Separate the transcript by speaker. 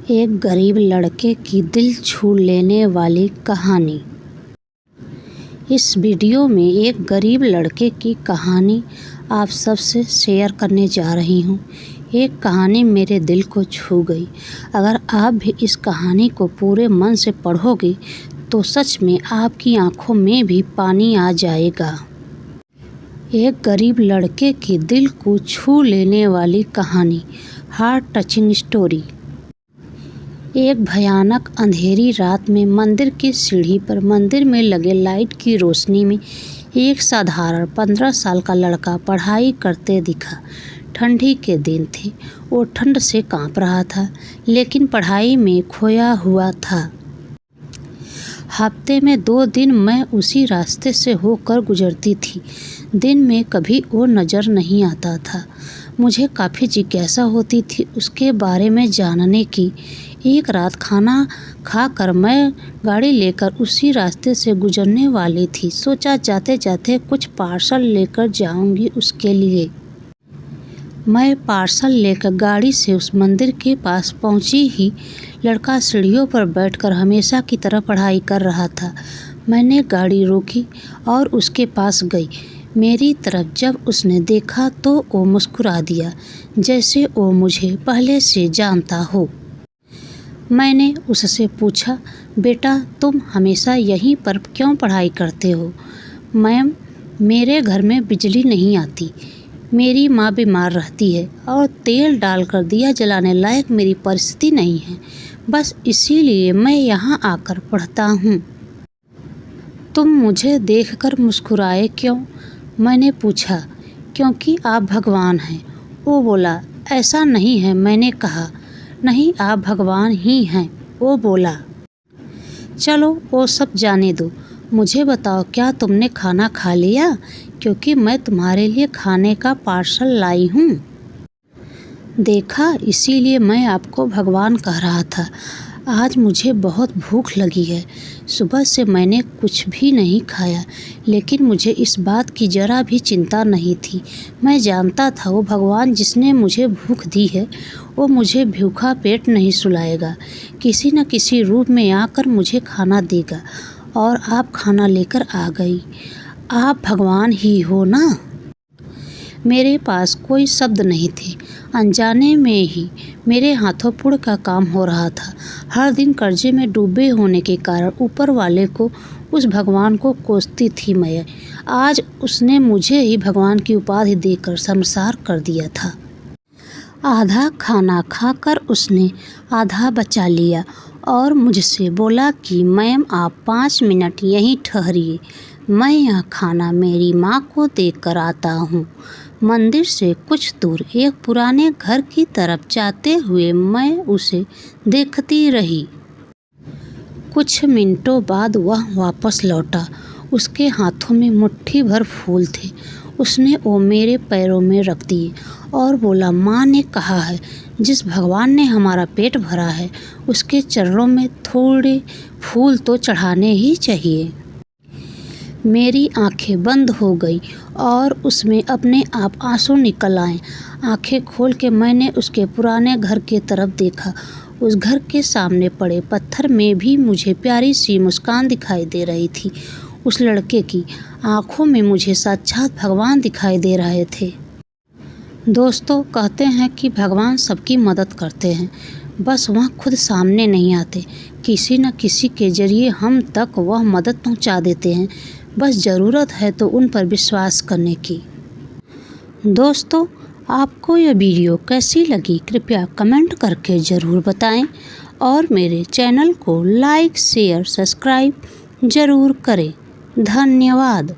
Speaker 1: एक गरीब लड़के की दिल छू लेने वाली कहानी। इस वीडियो में एक गरीब लड़के की कहानी आप सबसे शेयर करने जा रही हूँ। एक कहानी मेरे दिल को छू गई। अगर आप भी इस कहानी को पूरे मन से पढ़ोगे तो सच में आपकी आंखों में भी पानी आ जाएगा। एक गरीब लड़के की दिल को छू लेने वाली कहानी, हार्ट टचिंग स्टोरी। एक भयानक अंधेरी रात में मंदिर की सीढ़ी पर मंदिर में लगे लाइट की रोशनी में एक साधारण 15 साल का लड़का पढ़ाई करते दिखा। ठंडी के दिन थे। वो ठंड से कांप रहा था, लेकिन पढ़ाई में खोया हुआ था। हफ्ते में 2 दिन मैं उसी रास्ते से होकर गुजरती थी। दिन में कभी वो नज़र नहीं आता था। मुझे काफ़ी जिज्ञासा होती थी उसके बारे में जानने की। एक रात खाना खाकर मैं गाड़ी लेकर उसी रास्ते से गुजरने वाली थी। सोचा जाते जाते कुछ पार्सल लेकर जाऊंगी उसके लिए। मैं पार्सल लेकर गाड़ी से उस मंदिर के पास पहुंची ही लड़का सीढ़ियों पर बैठकर हमेशा की तरह पढ़ाई कर रहा था। मैंने गाड़ी रोकी और उसके पास गई। मेरी तरफ जब उसने देखा तो वो मुस्कुरा दिया, जैसे वो मुझे पहले से जानता हो। मैंने उससे पूछा, बेटा तुम हमेशा यहीं पर क्यों पढ़ाई करते हो? मैम, मेरे घर में बिजली नहीं आती, मेरी माँ बीमार रहती है और तेल डालकर दिया जलाने लायक मेरी परिस्थिति नहीं है, बस इसीलिए मैं यहाँ आकर पढ़ता हूँ। तुम मुझे देखकर मुस्कुराए क्यों? मैंने पूछा। क्योंकि आप भगवान हैं। वो बोला, ऐसा नहीं है। मैंने कहा, नहीं आप भगवान ही हैं। वो बोला, चलो वो सब जाने दो, मुझे बताओ क्या तुमने खाना खा लिया? क्योंकि मैं तुम्हारे लिए खाने का पार्सल लाई हूँ। देखा, इसीलिए मैं आपको भगवान कह रहा था। आज मुझे बहुत भूख लगी है। सुबह से मैंने कुछ भी नहीं खाया, लेकिन मुझे इस बात की ज़रा भी चिंता नहीं थी। मैं जानता था वो भगवान जिसने मुझे भूख दी है, वो मुझे भूखा पेट नहीं सुलाएगा। किसी न किसी रूप में आकर मुझे खाना देगा। और आप खाना लेकर आ गई। आप भगवान ही हो ना? मेरे पास कोई शब्द नहीं थे। अनजाने में ही मेरे हाथों पुण्य का काम हो रहा था। हर दिन कर्जे में डूबे होने के कारण ऊपर वाले को, उस भगवान को कोसती थी मैं। आज उसने मुझे ही भगवान की उपाधि देकर शर्मसार कर दिया था। आधा खाना खाकर उसने आधा बचा लिया और मुझसे बोला कि मैम आप 5 मिनट यहीं ठहरिए, मैं यह खाना मेरी माँ को देकर आता हूँ। मंदिर से कुछ दूर एक पुराने घर की तरफ जाते हुए मैं उसे देखती रही। कुछ मिनटों बाद वह वापस लौटा। उसके हाथों में मुट्ठी भर फूल थे। उसने वो मेरे पैरों में रख दिए और बोला, माँ ने कहा है जिस भगवान ने हमारा पेट भरा है उसके चरणों में थोड़े फूल तो चढ़ाने ही चाहिए। मेरी आंखें बंद हो गई और उसमें अपने आप आंसू निकल आए। आंखें खोल के मैंने उसके पुराने घर के तरफ देखा। उस घर के सामने पड़े पत्थर में भी मुझे प्यारी सी मुस्कान दिखाई दे रही थी। उस लड़के की आंखों में मुझे साक्षात भगवान दिखाई दे रहे थे। दोस्तों, कहते हैं कि भगवान सबकी मदद करते हैं, बस वह खुद सामने नहीं आते। किसी न किसी के जरिए हम तक वह मदद पहुंचा देते हैं। बस ज़रूरत है तो उन पर विश्वास करने की। दोस्तों, आपको यह वीडियो कैसी लगी कृपया कमेंट करके ज़रूर बताएं और मेरे चैनल को लाइक शेयर सब्सक्राइब ज़रूर करें। धन्यवाद।